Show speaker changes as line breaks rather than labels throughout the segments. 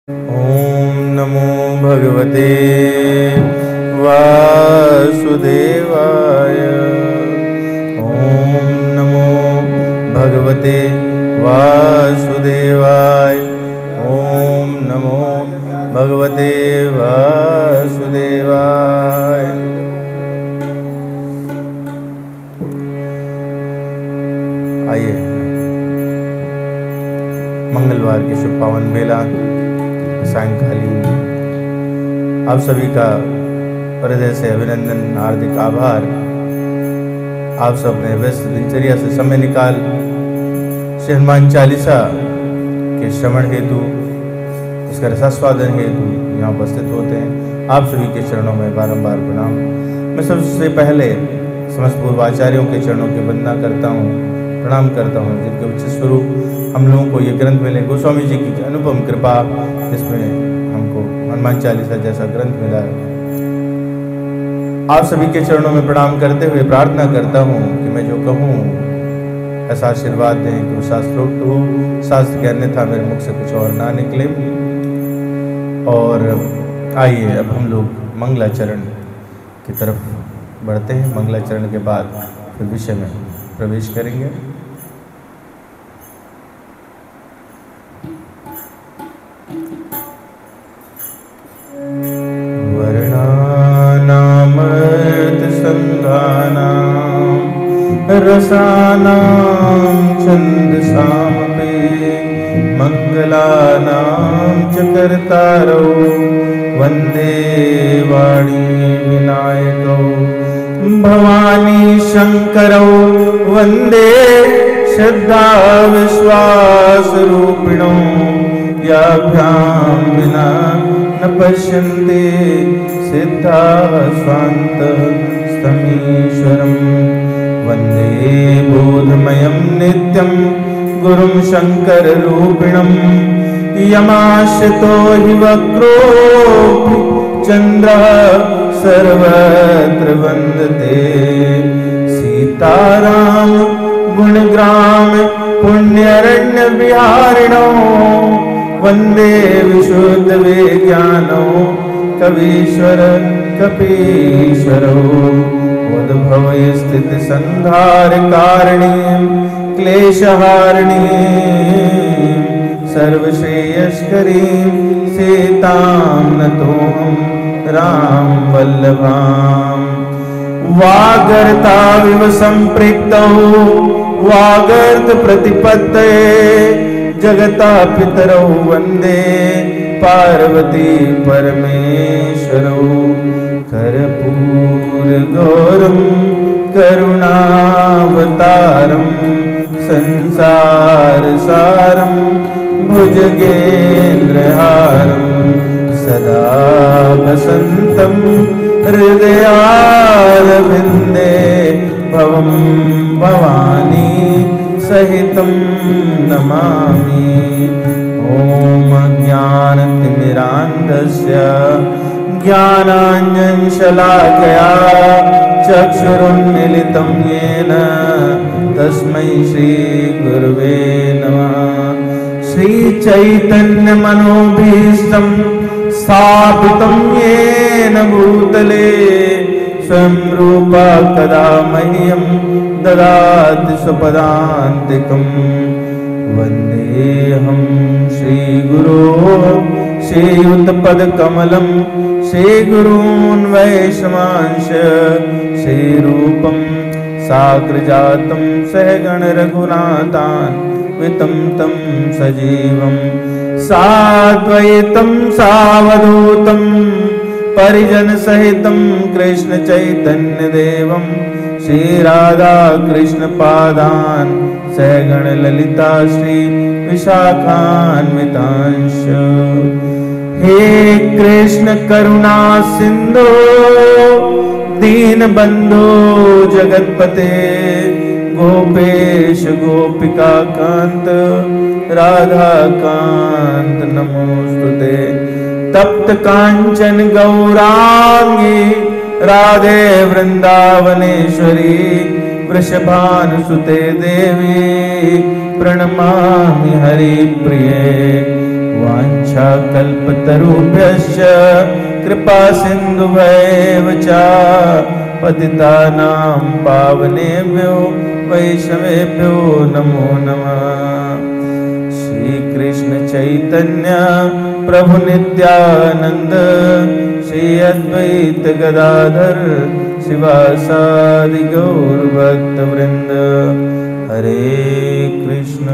ओम नमो भगवते वासुदेवाय। ओम नमो भगवते वासुदेवाय। ओम नमो भगवते वासुदेवाय। आइए, मंगलवार की शुभ पावन बेला सायंकालीन आप सभी का हृदय से अभिनंदन, हार्दिक आभार। आप सब अपने व्यस्त दिनचर्या से समय निकाल श्री हनुमान चालीसा के श्रवण हेतु, इसका रसास्वादन हेतु यहाँ उपस्थित होते हैं। आप सभी के चरणों में बारंबार प्रणाम। मैं सबसे पहले समस्त पूर्वाचार्यों के चरणों की वंदना करता हूँ, प्रणाम करता हूँ, जिनके उच्च स्वरूप हम लोगों को ये ग्रंथ मिले। गोस्वामी जी की अनुपम कृपा, जिसमें हमको हनुमान चालीसा जैसा ग्रंथ मिला है। आप सभी के चरणों में प्रणाम करते हुए प्रार्थना करता हूँ कि मैं जो कहूँ ऐसा आशीर्वाद दें कि वो शास्त्रोक्त हो, शास्त्र के अन्यथा मेरे मुख से कुछ और ना निकले। और आइए अब हम लोग मंगलाचरण की तरफ बढ़ते हैं। मंगलाचरण के बाद फिर विषय में प्रवेश करेंगे। रसानां छन्दसामपि मंगलानां च कर्तारौ वन्दे वाणी विनायकौ भवानी शंकरौ वन्दे श्रद्धा विश्वासरूपिणौ याभ्यां विना न पश्यन्ते सिद्धाः स्वान्तः स्तमीश्वरम् वन्दे बोधमयं नित्यं गुरुं शङ्कररूपिणं यमाश्रितो हि वक्रोऽपि चन्द्रः सर्वत्र वन्दते सीताराम गुणग्राम पुण्यरण्यविहारिणो वन्दे विशुद्धविज्ञानो कवीश्वर कपीश्वरो उद्भव स्थिति संहार कारणीं क्लेशहारिणीं सर्वश्रेयस्करीं सीतां नतोऽहं राम वल्लभां। वागर्ताविव सम्पृक्तौ वागर्त प्रतिपत्तये जगता पितरौ वन्दे पार्वती परमेश्वरौ कर्पूरगौरं करुणावतारं संसारसारं भुजगेन्द्रहारं सदा वसन्तं हृदयारविन्दे भवं भवानी सहितं नमामि। ॐ ज्ञानतिमिरान्धस्य ज्ञानाञ्जनशलाकया चक्षुरुन्मीलितं येन तस्मै श्रीगुरुवे नमः। श्रीचैतन्यमनोभीष्टं स्थापितं येन भूतले स्वयं रूपा कदा मह्यं ददाति स्वपदान्तिकम्। वन्देऽहं श्रीगुरो श्रीयुतपदकमलं श्रीगुरून् वैष्णवांश श्रीरूपं साग्रजातं सहगणरघुनाथान्वितं तं सजीवं साद्वैतं सावधूतं परिजनसहितं कृष्णचैतन्यदेवं श्रीराधा कृष्णपादान् सहगणललिता श्री विशाखान्वितांश। हे कृष्ण करुणा सिंधु दीनबंधो जगतपते गोपेश गोपिका कांत राधा कांत नमोस्तुते। तप्त कांचन गौरांगी राधे वृंदावनेश्वरी वृषभानुसुते देवी प्रणमामि हरिप्रिये। वाञ्छा वाञ्छा कल्पतरुभ्यश्च कृपा सिन्धुभैव च पतितानां पावनेभ्यो वैष्णवेभ्यो नमो नमः। श्री कृष्ण चैतन्य प्रभु नित्यानंद श्री अद्वैत गदाधर शिवासादि गौर भक्त वृंद। हरे कृष्ण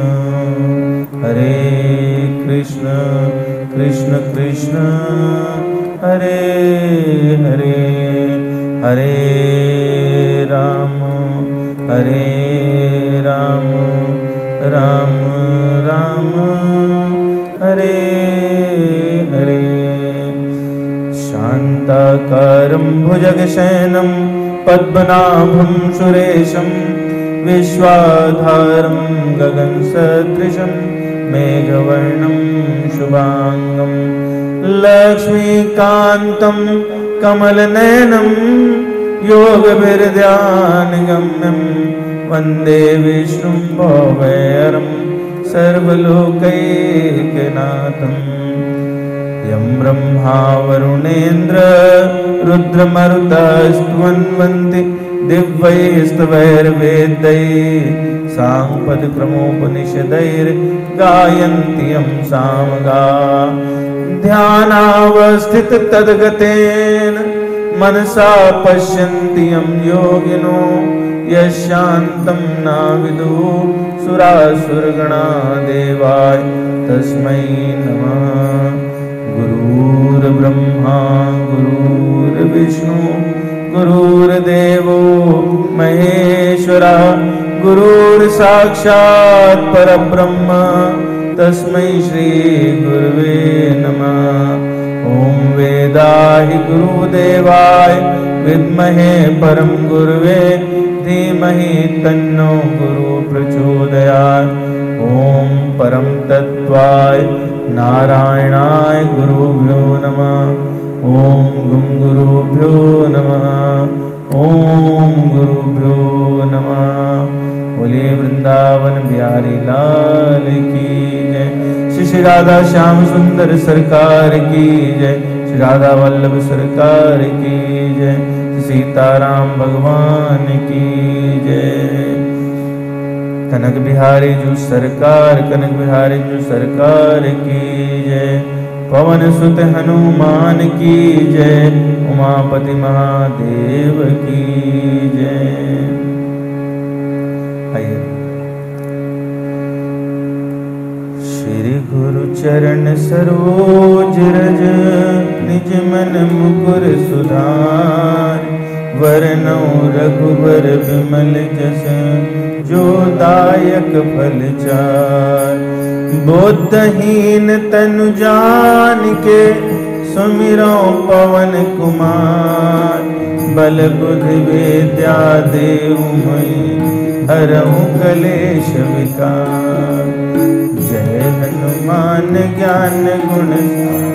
कृष्ण कृष्ण हरे हरे, हरे राम राम राम हरे हरे। शान्ताकारं भुजगशयनं पद्मनाभं सुरेशं विश्वाधारं गगनसदृशं मेघवर्णं शुभांगं लक्ष्मीकान्तं कमलनयनं योगविरध्यानगम्यं वन्दे विष्णुं भवभयहरं सर्वलोकैकनाथं। यं ब्रह्मा वरुणेन्द्र रुद्रमरुतस्तुवन्वन्ति दिव्यैस्तवैर्वेदैः साङ्गपदक्रमोपनिषदैर्गायन्ति यं सामगाः। ध्यानावस्थिततद्गतेन मनसा पश्यन्ति यं योगिनो यशान्तं न विदुः सुरासुरगणा देवाय तस्मै नमः। गुरुर्ब्रह्मा गुरुर्विष्णु गुरुर्देवो महेश्वरा गुरुर्साक्षात् परब्रह्म तस्मै श्री गुरुवे नमः। ओम वेदाहि गुरुदेवाय विद्महे परम गुरुवे धीमहि तन्नो गुरु प्रचोदयात्। ओम परम तत्वाय नारायणाय गुरुभ्यो नमः। ओम गुं गुरुभ्यो नमः। ओम गुरुभ्यो नमः। बोले वृंदावन बिहारी लाल की जय। श्री राधा श्याम सुंदर सरकार की जय। श्री राधा वल्लभ सरकार की जय। सीताराम भगवान की जय। कनक बिहारी जो सरकार, कनक बिहारी जो सरकार की जय। पवन सुत हनुमान की जय। उमापति महादेव की जय। आइए। श्री गुरु चरण सरोज रज निज मन मुकुर सुधार। वरनौ रघुबर विमल जस जो दायक फल चार। बोधहीन तनु जानिके सुमिरो पवन कुमार। बल बुद्धि विद्या देहु मोहि हरहु कलेश विकार। जय हनुमान ज्ञान गुण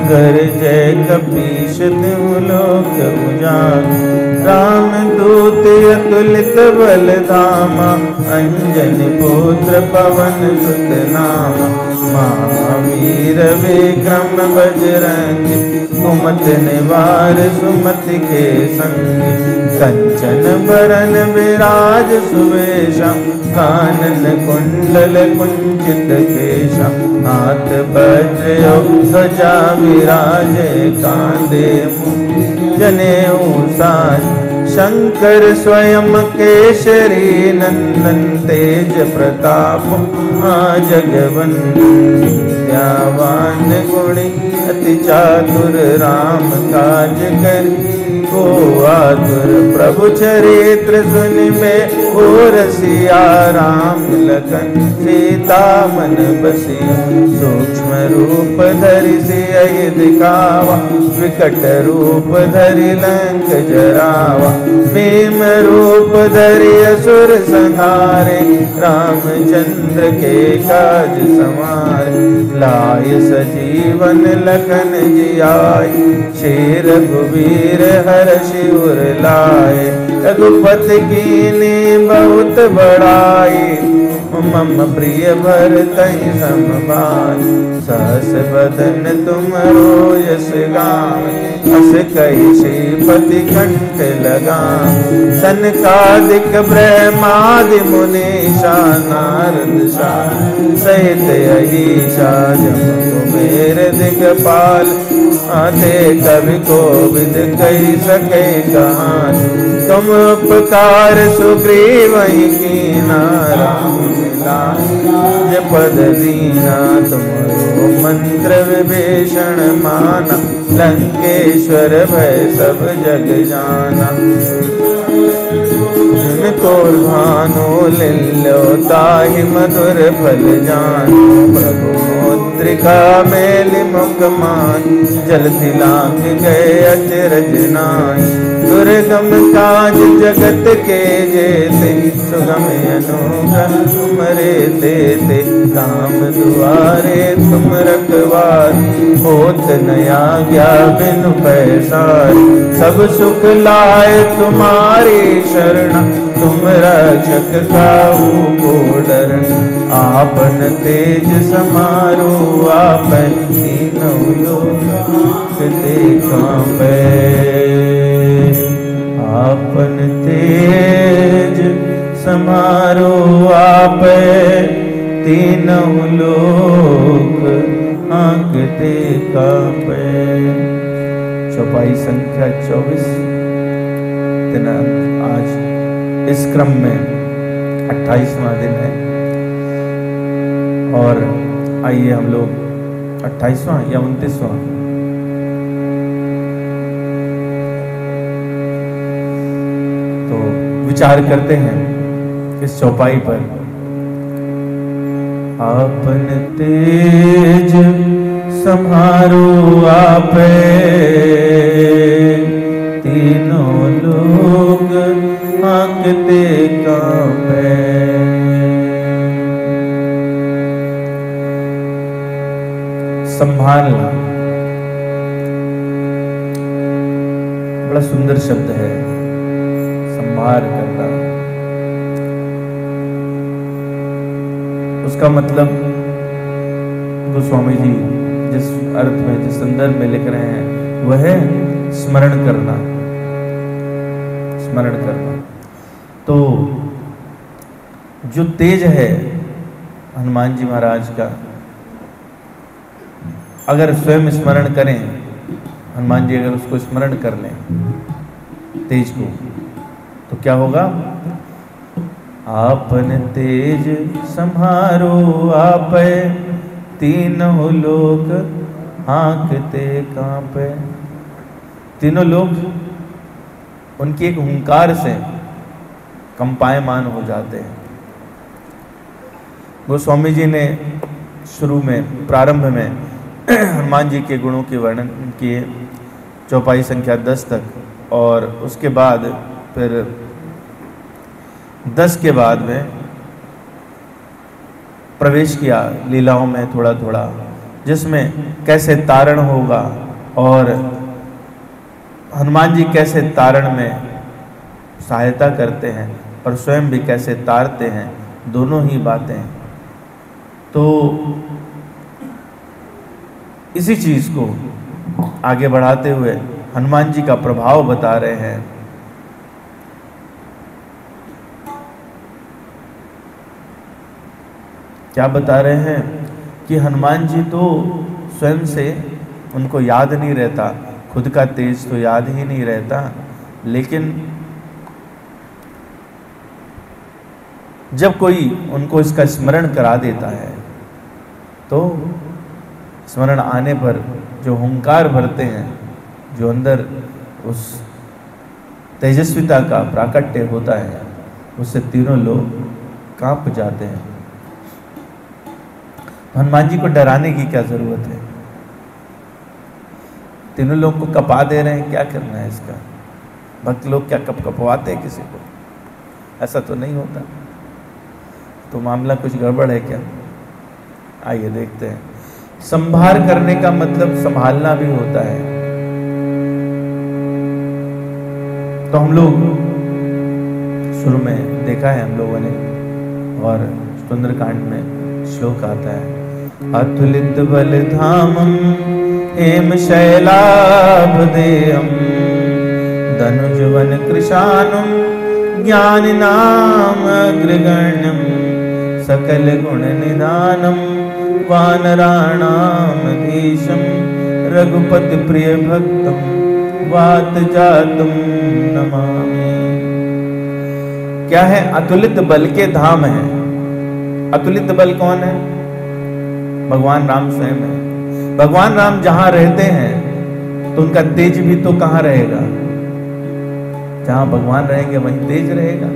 गर जय कपीश तिहु लोक उजागर। राम दूत अतुलित बल धामा। अंजनी पुत्र पवन सुत नामा। महावीर विक्रम बजरंगी कुमति निवार सुमति के संगी। कंचन बरन विराज सुवेशा। कानन कुंडल कुंचित केशा। हाथ वज्र ध्वजा विराजे। कांधे जनेऊ साज। शंकर स्वयं केसरी नंदन। तेज प्रताप जगवंदन। विद्यावान गुणी अति चातुर। राम काज करि को आतुर। प्रभु चरित्र सुनिबे को रसिया। राम लखन सीता मन बसिया। सूक्ष्म रूप धरि सियहि दिखावा। विकट रूप धरि लंक जरावा। भीम रूप धरि असुर संहारे। रामचंद्र के काज समारे। लाय सजीवन लखन जियाय। शेर रघुवीर हर्षि उर लाए। रघुपति कीन्ही बहुत बड़ाई। मम प्रिय भरतहि समभान। सहस बदन तुमरो यस गान, हस कहि श्रीपति कंठ लगान। सनकादिक ब्रह्मादि मुनीषा, नारद सहित अहिषा, जम कुबेर दिगपाल। आते कवि कोविद कहि सके कहान। तुम उपकार सुग्रीवहि कीना, राम मिलाय पद दीना। तुमरो मंत्र विभीषण माना, लंकेश्वर भय सब जग जाना। जिनको भानु लील्यो ताहि मधुर फल जान। प्रभु मुद्रिका मेलि मुख मान, जलधि लांघ गए अचरज नाहि। दुर्गम काज जगत के जेते, सुगम अनुग्रह तुमरे तेते। काम दुआरे तुम रखवार, होत न आज्ञा बिनु पैसार। सब सुख लाए तुम्हारी शरण, तुम रक्षक काहू को डरन। आपन तेज समारो आपै, तीनों लोक ते कांपै। आपन तेज समारो आपै, तीनों लोक कांपते कांपै। चौपाई संख्या 24 दिनांक आज इस क्रम में 28वां दिन है। और आइए हम लोग 28वां या 29वां, तो विचार करते हैं इस चौपाई पर। आपन तेज सम्हारो आपे, तीनों लोग कांपते कांपे। संभालना बड़ा सुंदर शब्द है, संभाल करना। उसका मतलब गोस्वामी जी जिस अर्थ में, जिस संदर्भ में लिख रहे हैं वह है स्मरण करना, स्मरण करना। तो जो तेज है हनुमान जी महाराज का, अगर स्वयं स्मरण करें, हनुमान जी अगर उसको स्मरण कर लें तेज को, तो क्या होगा? आपन तेज सम्हारो आपै, तीनों लोक हाँकते कांपे। तीनों लोग उनकी एक हुंकार से कंपायमान हो जाते हैं। गोस्वामी जी ने शुरू में, प्रारंभ में हनुमान जी के गुणों के वर्णन किए, चौपाई संख्या 10 तक, और उसके बाद फिर 10 के बाद में प्रवेश किया लीलाओं में थोड़ा थोड़ा, जिसमें कैसे तारण होगा और हनुमान जी कैसे तारण में सहायता करते हैं और स्वयं भी कैसे तारते हैं, दोनों ही बातें। तो इसी चीज को आगे बढ़ाते हुए हनुमान जी का प्रभाव बता रहे हैं। क्या बता रहे हैं कि हनुमान जी तो स्वयं से उनको याद नहीं रहता, खुद का तेज तो याद ही नहीं रहता, लेकिन जब कोई उनको इसका स्मरण करा देता है तो स्मरण आने पर जो हुंकार भरते हैं, जो अंदर उस तेजस्विता का प्राकट्य होता है, उससे तीनों लोग कांप जाते हैं। हनुमान जी को डराने की क्या जरूरत है? तीनों लोग को कपा दे रहे हैं, क्या करना है इसका? भक्त लोग क्या कपवाते हैं किसी को? ऐसा तो नहीं होता। तो मामला कुछ गड़बड़ है क्या? आइए देखते हैं। संभार करने का मतलब संभालना भी होता है। तो हम लोग शुरू में देखा है हम लोगों ने, और सुंदरकांड में श्लोक आता है, अतुलित बल धामम हेम शैलाभदेयम धनुजवन कृशानुम ज्ञानिनाम अग्रगण्यम सकल गुण निधानम वानराणाम धीशम रघुपति प्रिय भक्तम वात जातम नमामि। क्या है? अतुलित बल के धाम है। अतुलित बल कौन है? भगवान राम स्वयं है। भगवान राम जहां रहते हैं तो उनका तेज भी तो कहां रहेगा? जहां भगवान रहेंगे वहीं तेज रहेगा।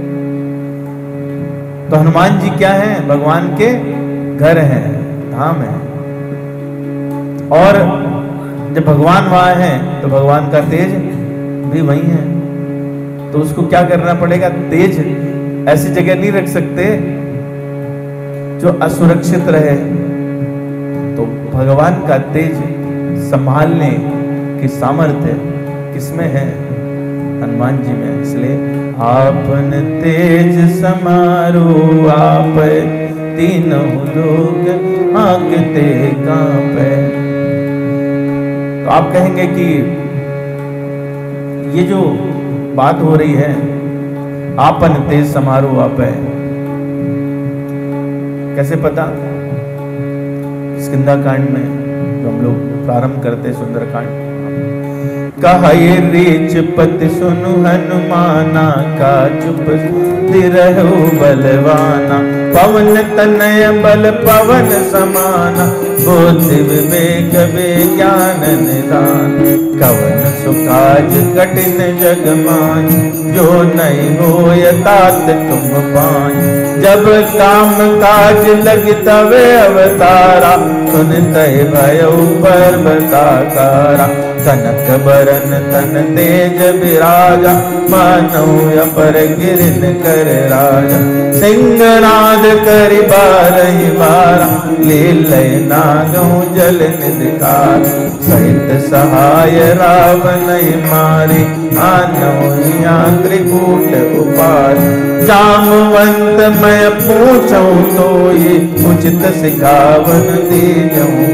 तो हनुमान जी क्या है? भगवान के घर हैं, धाम है। और जब भगवान वहां है तो भगवान का तेज भी वहीं है। तो उसको क्या करना पड़ेगा? तेज ऐसी जगह नहीं रख सकते जो असुरक्षित रहे। तो भगवान का तेज संभालने की सामर्थ्य किसमें है? हनुमान जी में। इसलिए आपन तेज समारो आप तीनों लोग आंकते कांपे। तो आप कहेंगे कि ये जो बात हो रही है आपन तेज समारो आप है, कैसे पता? स्कंदकांड में जो हम लोग प्रारंभ करते सुंदरकांड, कहा ये रीच पति सुनु हनुमाना का चुप रहो बलवाना पवन तनय बल पवन समाना बुद्धि विवेक विज्ञान निदान कवन सुकाज कठिन जग मान जो नहीं हो तात तुम पाए जब काम काज लग तवे अवतारा सुनते भयो पर्वताकारा कनक बरन तन तेज विराजा मानो अपर गिरन कर राजा सिंहनाद करि बारहि बारा लीलय नागौ जल निधिकार सहित सहाय रावण मारे आनौ त्रिकूट उपार जामवंत मैं पूछूं तो ये उचित सिखावन दीजऊं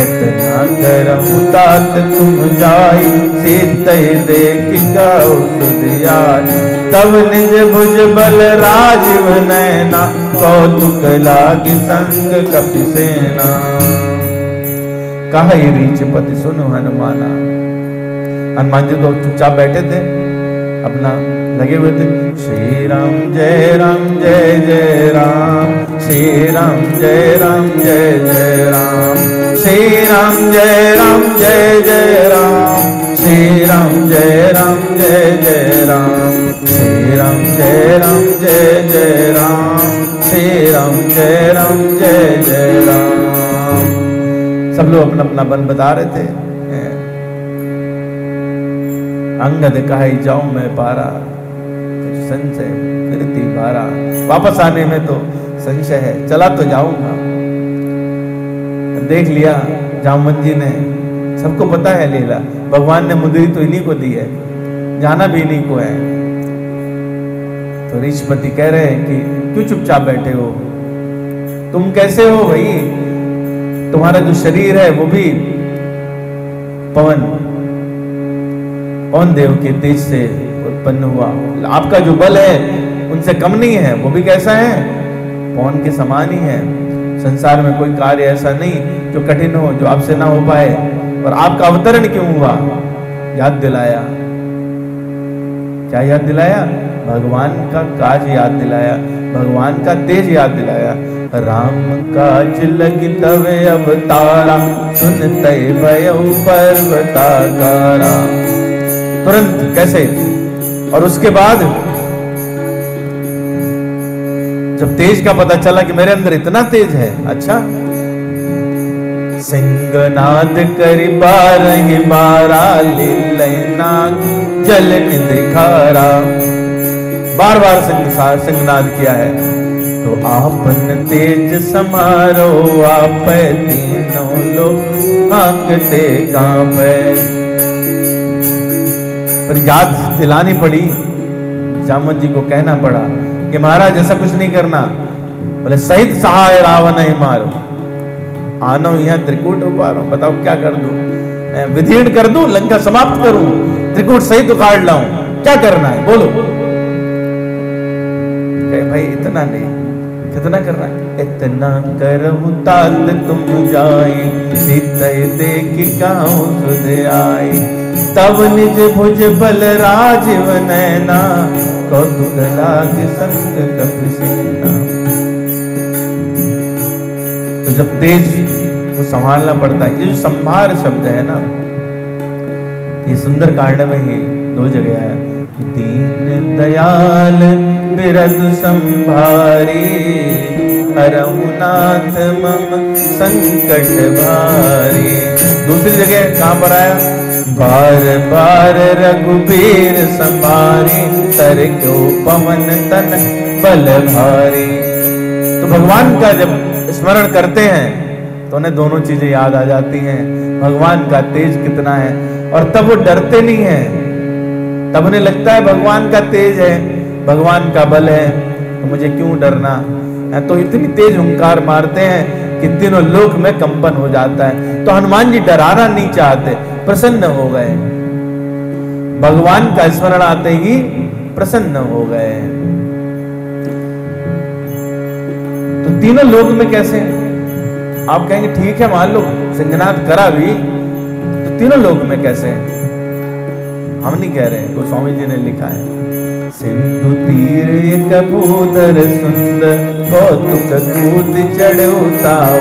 इतना करम तात तुम जाई सीते देख गाओ सुधियार तब निज भुज बल राजीव नैना कौतुक लागी संग कपि सेना कहा रीच पति सुनो हनुमाना। हनुमान जी तो चुपचाप बैठे थे, अपना लगे हुए थे। श्री राम जय जय राम श्री राम जय जय राम श्री राम जय जय राम श्री राम जय जय राम श्री राम जय जय राम श्री राम जय जय राम। सब लोग अपना अपना बल बता रहे थे। अंगद कहा जाऊं मैं पारा संशय फिरती बारा, वापस आने में तो संशय है, चला तो जाऊंगा। देख लिया जामवंत जी ने, सबको पता है लीला, भगवान ने मुद्री तो इन्हीं को दी है, जाना भी इन्हीं को है। तो ऋषपति कह रहे हैं कि क्यों चुपचाप बैठे हो, तुम कैसे हो भाई? तुम्हारा जो शरीर है वो भी पवन देव के तेज से उत्पन्न हुआ, आपका जो बल है उनसे कम नहीं है, वो भी कैसा है? पवन के समान ही है। संसार में कोई कार्य ऐसा नहीं जो कठिन हो, जो आपसे ना हो पाए। और आपका अवतरण क्यों हुआ? याद दिलाया। क्या याद दिलाया? भगवान का काज याद दिलाया, भगवान का तेज याद दिलाया। राम काज लगी तवे अवतारा सुनते भयो पर्वताकारा। तुरंत कैसे? और उसके बाद जब तेज का पता चला कि मेरे अंदर इतना तेज है, अच्छा। सिंहनाद करि बारहि बारा लीलय नाग जल निधिखारा, बार बार सिंहनाद किया है। तो आपन तेज समारो आप तीनों लोग आंकते कांपे। पर याद दिलानी पड़ी, जामवंत जी को कहना पड़ा कि महाराज ऐसा कुछ नहीं करना, बोले सहित सहाय रावण ही मारो, आनो यहाँ त्रिकूट उपारो। बताओ क्या कर दूं, विदीर्ण कर दूं, लंका समाप्त करूं, त्रिकूट सहित उखाड़ लाऊं, क्या करना है बोलो। भाई इतना नहीं, कितना करना है? इतना करहु तात तुम जाई, सीतय देखि काहू सुध आई। तब निज भुज बल राजीव नैना, कौतुक लाग संत कपि सेना। तो जब तेज को संभालना पड़ता है, ये जो संभार शब्द है ना, ये सुंदर कांड में ही 2 जगह है। दीन दयाल बिरद संभारी, हरहुनाथ मम संकट भारी। दूसरी जगह कहां पर आया? बार बार रघुबीर संभारी, तर क्यों पवन तन बल भारी। तो भगवान का जब स्मरण करते हैं तो उन्हें दोनों चीजें याद आ जाती हैं, भगवान का तेज कितना है, और तब वो डरते नहीं हैं। तब उन्हें लगता है भगवान का तेज है, भगवान का बल है, तो मुझे क्यों डरना। तो इतनी तेज हुंकार मारते हैं कि तीनों लोक में कंपन हो जाता है। तो हनुमान जी डराना नहीं चाहते, प्रसन्न हो गए, भगवान का स्मरण आते ही प्रसन्न हो गए। तो तीनों लोक में कैसे? आप कहेंगे ठीक है मान लो सिंहनाद करा भी, तो तीनों लोक में कैसे? हम नहीं कह रहे, गोस्वामी जी ने लिखा है। सिंधु तीर एक भूधर सुंदर, कौतुक कूद चढ़ुताओ।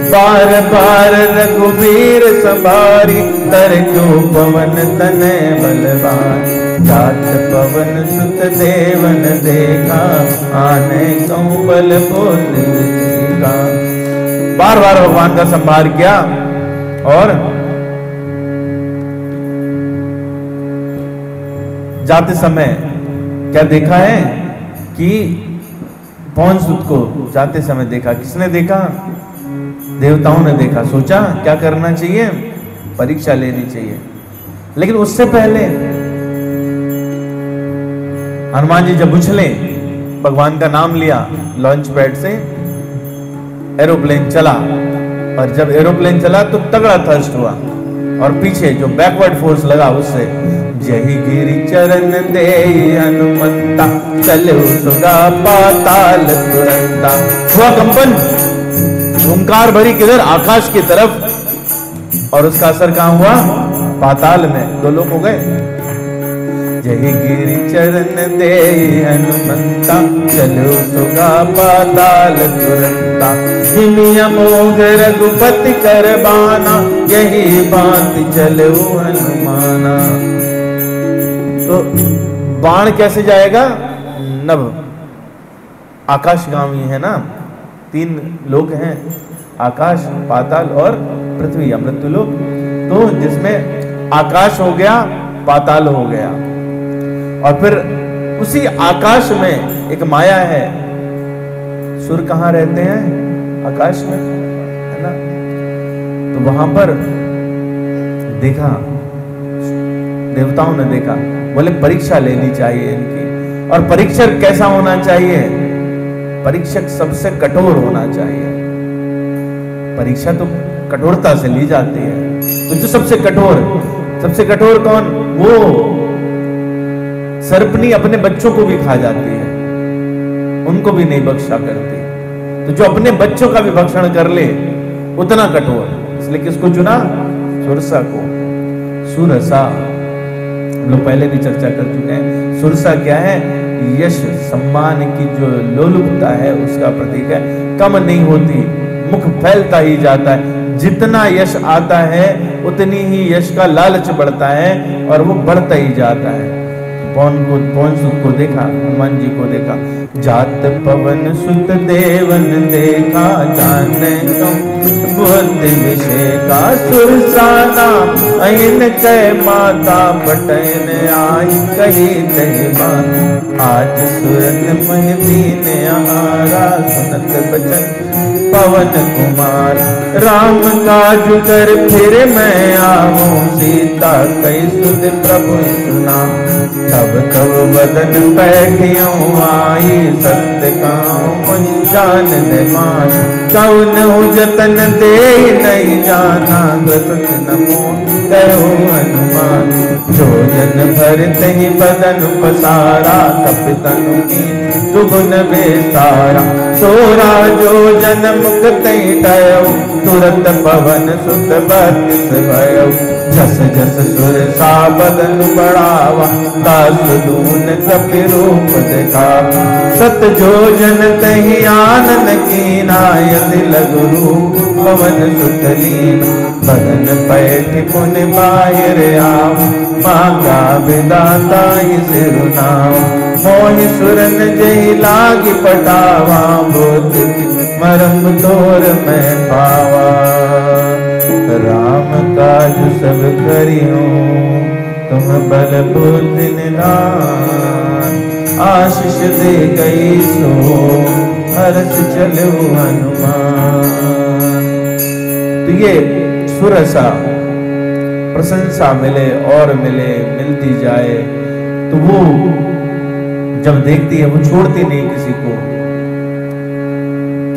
बार बार रघुबीर संभारी, तर क्यों पवन तने बलवान। जात पवन सुत देवन देखा, आने कौं बल बोल का। बार बार भगवान का संभार किया, और जाते समय क्या देखा है कि पवन सुत को जाते समय देखा। किसने देखा? देवताओं ने देखा। सोचा क्या करना चाहिए, परीक्षा लेनी चाहिए। लेकिन उससे पहले हनुमान जी जब उछले, भगवान का नाम लिया, लॉन्च पैड से एरोप्लेन चला, और जब एरोप्लेन चला तो तगड़ा थर्स्ट हुआ, और पीछे जो बैकवर्ड फोर्स लगा उससे जही गिरि चरण दे हनुमंता, चले सुगा पाताल तुरंता। हुआ कंपन, ओंकार भरी किधर? आकाश की तरफ, और उसका असर कहां हुआ? पाताल में। 2 लोग हो गए। जही गिरि चरण दे हनुमंता, चलो सुगा पाताल तुरंता। हिमिया मोघ रघुपति कर बाना, यही बात चलो हनुमाना। तो बाण कैसे जाएगा? नभ, आकाशगामी है ना, 3 लोक हैं, आकाश, पाताल और पृथ्वी या मृत्यु लोक। तो जिसमें आकाश हो गया, पाताल हो गया, और फिर उसी आकाश में एक माया है। सुर कहाँ रहते हैं? आकाश में, है ना। तो वहां पर देखा, देवताओं ने देखा, बोले परीक्षा लेनी चाहिए इनकी। और परीक्षक कैसा होना चाहिए? परीक्षक सबसे कठोर होना चाहिए। परीक्षा तो कठोरता से ली जाती है, तो जो सबसे कठोर कौन? वो सर्पनी अपने बच्चों को भी खा जाती है, उनको भी नहीं बख्शा करती। तो जो अपने बच्चों का भी भक्षण कर ले उतना कठोर। इसलिए किसको चुना? सुरसा को। सुरसा हम लोग पहले भी चर्चा कर चुके हैं। सुरसा क्या है? यश सम्मान की जो लोलुपता है उसका प्रतीक है। कम नहीं होती, मुख फैलता ही जाता है। जितना यश आता है उतनी ही यश का लालच बढ़ता है और वो बढ़ता ही जाता है। पवन सुत को देखा, हनुमान जी को देखा। जात पवन सुत देवन देखा, जाने बुद्धि विषेका। सुरसाना अहिन कह माता, पटन आई कही तही बात। आज सुरत मन दीन आहारा, सुनत बचन पवन कुमार। राम काज कर फिर मैं आऊं, सीता कई सुध प्रभु सुना। तब तब बदन बैठियों आई, सत्य काहूं जान दे मान। कौन जतन दे नहीं जाना, ग्रसित नमो करो हनुमान। जो जन भरते ही बदन पसारा, तप तनु की दुगुन बेसारा। सोरा जो जन मुक्त टयो, तुरंत पवन सुत बत्तीस भयो। जस जस सुर सा बदन बढ़ावा, दास दून कपि रूप दिखावा। सत जो जन तहि आनन कीना, यदि लघु रूप पवन सुत लीना। बदन पैठ पुन बाहिर आव, मांगा विदाता सिरुनाव। मोहि सुरन जहि लागी पटावा, बोध मरम तोर मैं पावा। राम काज सब करियो, तुम बल बुद्धि निधान। आशीष दे गई सो, हर्ष चलो हनुमान। तो ये सुरसा प्रशंसा मिले और मिले, मिलती जाए, तो वो जब देखती है वो छोड़ती नहीं किसी को,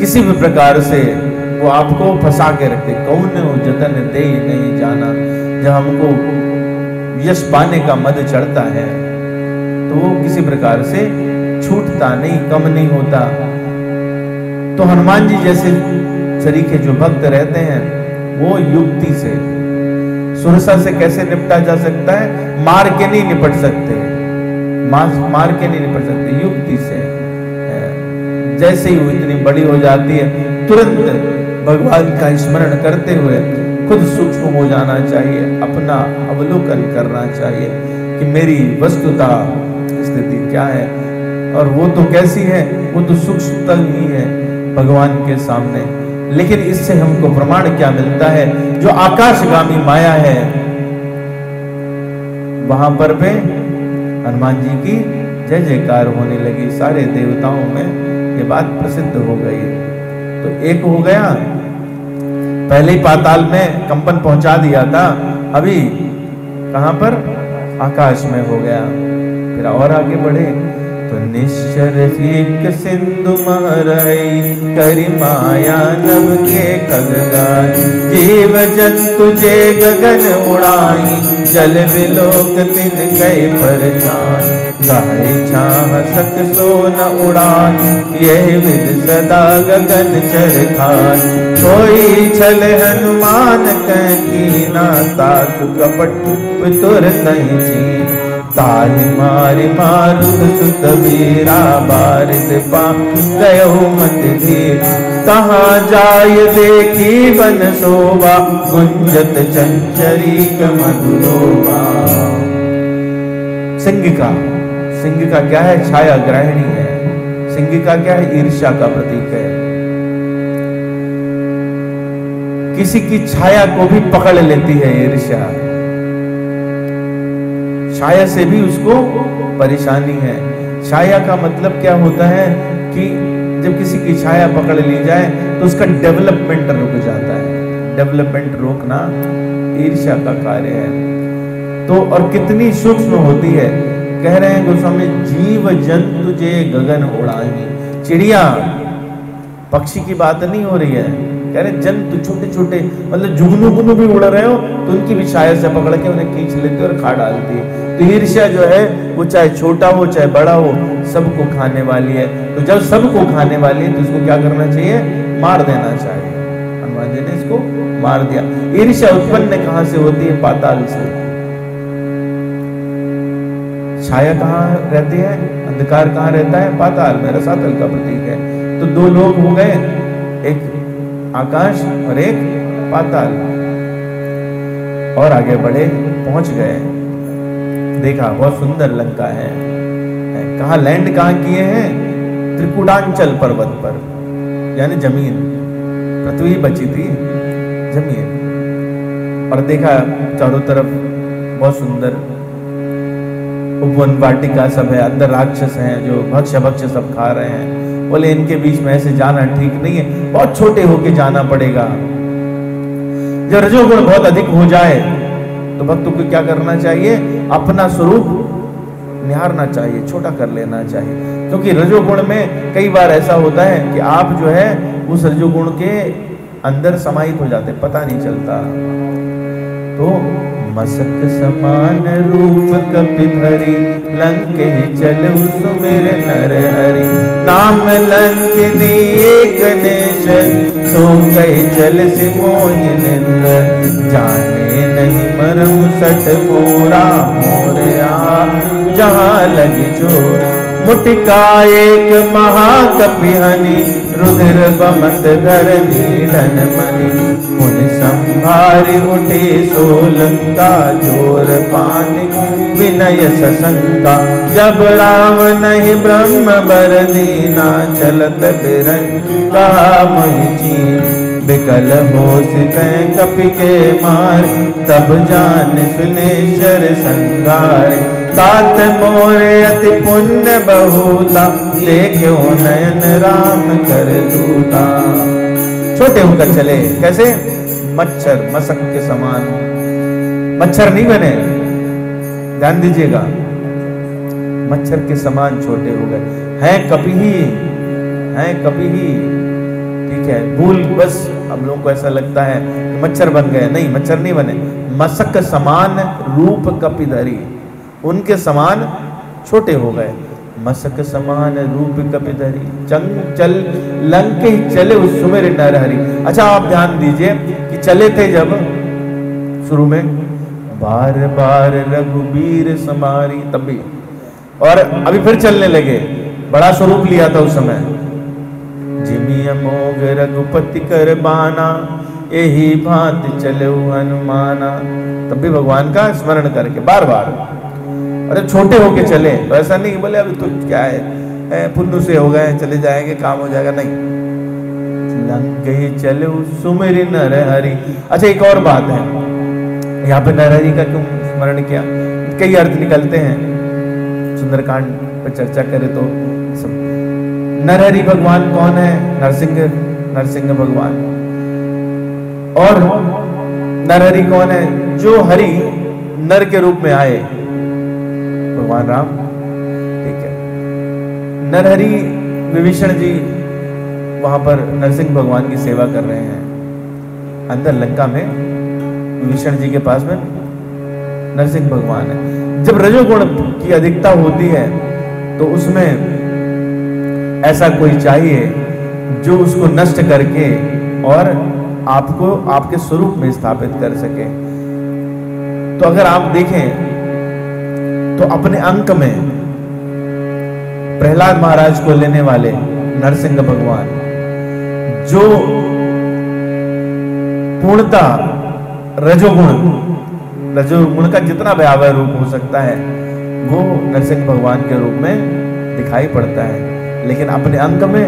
किसी भी प्रकार से वो आपको फंसा के रखते। कौन हो जतन दे नहीं जाना। जब हमको यश पाने का मद चढ़ता है तो वो किसी प्रकार से छूटता नहीं, कम नहीं होता। तो हनुमान जी जैसे सरीखे जो भक्त रहते हैं, वो युक्ति से सुरसा से कैसे निपटा जा सकता है। मार के नहीं निपट सकते, मार के नहीं निपट सकते, युक्ति से। जैसे ही वो इतनी बड़ी हो जाती है, तुरंत भगवान का स्मरण करते हुए खुद सूक्ष्म हो जाना चाहिए, अपना अवलोकन करना चाहिए कि मेरी वस्तुता स्थिति क्या है। और वो तो कैसी है, वो तो सूक्ष्मतम ही है भगवान के सामने। लेकिन इससे हमको प्रमाण क्या मिलता है, जो आकाशगामी माया है वहां पर पे हनुमान जी की जय जयकार होने लगी। सारे देवताओं में ये बात प्रसिद्ध हो गई। तो एक हो गया, पहले ही पाताल में कंपन पहुंचा दिया था, अभी कहां पर, आकाश में हो गया। फिर और आगे बढ़े तो निश्चर सीख सिंधु महरई, करि माया नभ के खगगाई। जीव जंतु जे गगन उड़ाई, जल विलोक तिन कई परछाई। गाय छाह सक सो न उड़ाई, यह विद सदा गगन चर खाई। कोई छल हनुमान कह कीना, तासु कपट तुर कहीं चीन। ताहि मारि मारुत सुत वीरा, बारिद पा गयो मत धीर। कहाँ जाय देखी बन शोभा, गुंजत चंचरीक मधुरोबा। सिंगिका, सिंगिका क्या है, छाया ग्रहिणी है। सिंगिका क्या है, ईर्ष्या का प्रतीक है। किसी की छाया को भी पकड़ लेती है ईर्ष्या। छाया से भी उसको परेशानी है। छाया का मतलब क्या होता है कि जब किसी की छाया पकड़ ली जाए तो उसका डेवलपमेंट रुक जाता है। डेवलपमेंट रोकना ईर्ष्या का कार्य है। तो और कितनी सूक्ष्म होती है। कह रहे हैं गोस्वामी, जीव जंतु जे गगन उड़ाएंगे। चिड़िया पक्षी की बात नहीं हो रही है, कह रहे जंतु छोटे छोटे, मतलब जुगनू गुनू भी उड़ रहे हो तो उनकी भी छाया से पकड़ के उन्हें खींच लेती और खा डालती है। तो ईर्ष्या जो है वो चाहे छोटा हो चाहे बड़ा हो, सबको खाने वाली है। तो जब सबको खाने वाली है तो इसको क्या करना चाहिए, मार देना चाहिए। हनुमान जी ने इसको मार दिया। ईर्ष्या उत्पन्न कहां से होती है, पाताल से। छाया कहाँ रहती है, अंधकार कहाँ रहता है, पाताल में। रसातल का प्रतीक है। तो दो लोग हो गए, एक आकाश और एक पाताल। और आगे बढ़े, पहुंच गए, देखा बहुत सुंदर लंका है। कहाँ लैंड कहाँ किए हैं, त्रिकुटांचल पर्वत पर, यानी जमीन, पृथ्वी बची थी, जमीन। और देखा चारों तरफ बहुत सुंदर उपवन वाटिका सब है, अंदर राक्षस हैं जो भक्ष्य सब खा रहे हैं। बोले इनके बीच में ऐसे जाना ठीक नहीं है, बहुत छोटे होके जाना पड़ेगा। जब रजोगुण बहुत अधिक हो जाए तो भक्त को क्या करना चाहिए? अपना स्वरूप निहारना चाहिए, छोटा कर लेना चाहिए। क्योंकि रजोगुण में कई बार ऐसा होता है कि आप जो है उस रजोगुण के अंदर समाहित हो जाते, पता नहीं चलता। तो मसक समान रूप कपिधरी, लंके चलो सुमिर नर हरि। नाम लंकिनी एक नेशन, सो गए चल से मोहिनिंद्र। जाने नहीं मरम सठ मोरा, मोरया जहाँ लगी जोर। मुटिका एक महाकपिहनि, रुधिर बमत धर नीलन मणि। मुनि संभारी उठे सोलंका, जोर पानी विनय सशंका। जब राम नहीं ब्रह्म बर दीना, चलत बिरन कहा मोहि चीन। बिकल होश कह कपि के मार, तब जान सुनेश्वर संगार। तात मोरे अति पुण्य बहुता, देखो नयन राम कर दूता। छोटे होकर चले, कैसे? मच्छर मसक के समान। मच्छर नहीं बने, ध्यान दीजिएगा, मच्छर के समान छोटे हो गए। हैं कपि ही, हैं कपि ही, ठीक है। भूल बस हम लोगों को ऐसा लगता है कि मच्छर बन गए, नहीं, मच्छर नहीं बने। मसक समान रूप कपिधरी, उनके समान छोटे हो गए। मसक समान रूप कपिधरी, चंग चल लंके चले उस सुमिर नर हरि। अच्छा आप ध्यान दीजिए कि चले थे जब शुरू में, बार बार रघुबीर समारी, तब भी, और अभी फिर चलने लगे, बड़ा स्वरूप लिया था उस समय। जिमि अमोघ रघुपति कर बाना, यही भांति चले हनुमाना। तब भी भगवान का स्मरण करके बार बार। अरे छोटे होके चले, तो ऐसा नहीं कि बोले अभी तो क्या है, पुन्नु से हो गए, चले जाएंगे, काम हो जाएगा, नहीं। लंके चले सुमिर नर हरि। अच्छा एक और बात है, यहाँ पे नर हरि का क्यों स्मरण किया? कई अर्थ निकलते हैं, सुंदरकांड पर चर्चा करें तो। नरहरि भगवान कौन है? नरसिंह भगवान। और नरहरि कौन है? जो हरि नर के रूप में आए, भगवान राम, ठीक है। नरहरि विभीषण जी वहां पर नरसिंह भगवान की सेवा कर रहे हैं, अंदर लंका में विभीषण जी के पास में नरसिंह भगवान है। जब रजोगुण की अधिकता होती है तो उसमें ऐसा कोई चाहिए जो उसको नष्ट करके और आपको आपके स्वरूप में स्थापित कर सके। तो अगर आप देखें तो अपने अंक में प्रहलाद महाराज को लेने वाले नरसिंह भगवान, जो पूर्णता रजोगुण का जितना भयावह रूप हो सकता है वो नरसिंह भगवान के रूप में दिखाई पड़ता है, लेकिन अपने अंक में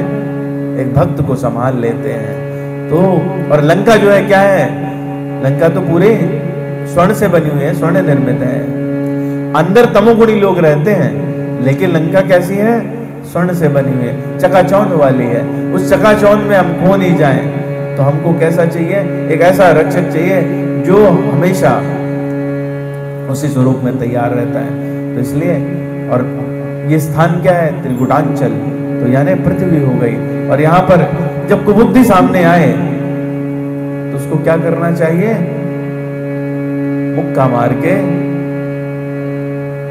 एक भक्त को संभाल लेते हैं। तो और लंका जो है क्या है? लंका तो पूरे स्वर्ण से बनी हुई है, स्वर्ण निर्मित है। अंदर तमोगुणी लोग रहते हैं, लेकिन लंका कैसी है? स्वर्ण से बनी हुई है, चकाचौंध वाली है। उस चकाचौंध में हम खो नहीं जाएं, तो हमको कैसा चाहिए? एक ऐसा रक्षक चाहिए जो हमेशा उसी स्वरूप में तैयार रहता है। तो इसलिए, और ये स्थान क्या है? त्रिगुणांचल, तो यानी पृथ्वी हो गई। और यहाँ पर जब कुबुद्धि सामने आए तो उसको क्या करना चाहिए? मुक्का मार के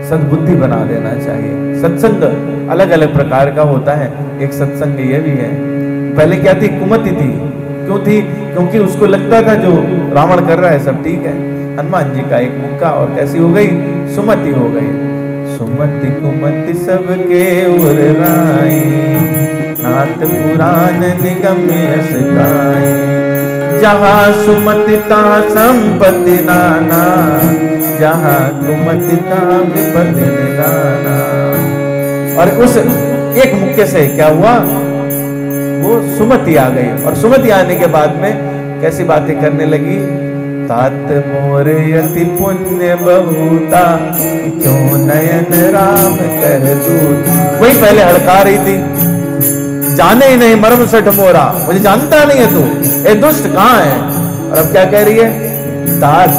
सद्बुद्धि बना देना चाहिए। सत्संग अलग अलग प्रकार का होता है, एक सत्संग ये भी है। पहले क्या थी? कुमति थी। क्यों थी? क्योंकि उसको लगता था जो रावण कर रहा है सब ठीक है। हनुमान जी का एक मुक्का और कैसी हो गई? सुमति हो गई। सुमति कुमति सबके उर राई, नाथ पुराण निगम यश गाई। जहाँ सुमति तहाँ संपत्ति नाना, जहाँ कुमति तहाँ विपत्ति निदाना। और उस एक मुक्के से क्या हुआ? वो सुमति आ गई। और सुमति आने के बाद में कैसी बातें करने लगी? तात मोरे अति पुण्य बहुता, क्यों नयन राम कर दूता। वही पहले हड़का रही थी, जाने ही नहीं मर्म सठ मोरा, मुझे जानता नहीं है तू, ए दुष्ट कहां है। और अब क्या कह रही है, दांत,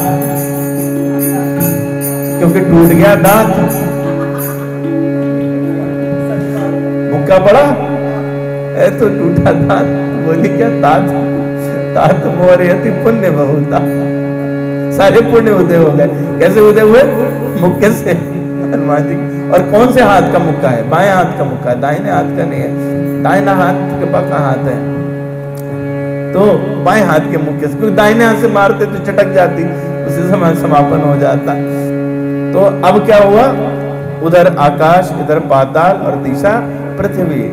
क्योंकि टूट गया दांत, मुक्का पड़ा है तो टूटा दांत। बोली क्या दांत, दांत मोरयति पुण्य बहुता, सारे पुण्य उदय हो गए। कैसे उदय हुए, मुक्के से हनुमान जी। और कौन से हाथ का मुक्का है, बाएं हाथ का मुक्का, दाहिने हाथ का नहीं है। दाहिना हाथ के पास कहां हाथ है, तो बाएं हाथ के मुक्के से, क्योंकि दाहिने हाथ से मारते तो चटक जाती, उसी समय समापन हो जाता। तो अब क्या हुआ, उधर आकाश, इधर पाताल और तीसरा पृथ्वी।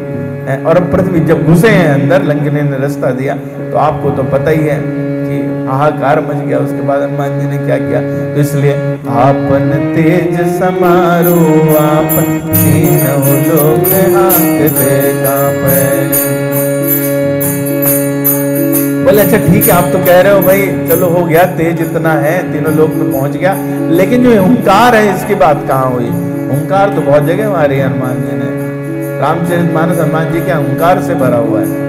और पृथ्वी जब घुसे हैं अंदर, लंकिनी ने रास्ता दिया, तो आपको तो पता ही है कि हाहाकार मच गया। उसके बाद हनुमान जी ने क्या किया, तो इसलिए आपन तेज समारो, आपन तीनों लोक आंकते कांपे। बोले अच्छा ठीक है, आप तो कह रहे हो भाई चलो हो गया, तेज इतना है, तीनों लोक में पहुंच गया, लेकिन जो हुंकार है इसकी बात कहाँ हुई। हुंकार तो बहुत जगह मारी हनुमान जी ने। रामचरितमानस हनुमान जी के अहंकार से भरा हुआ है।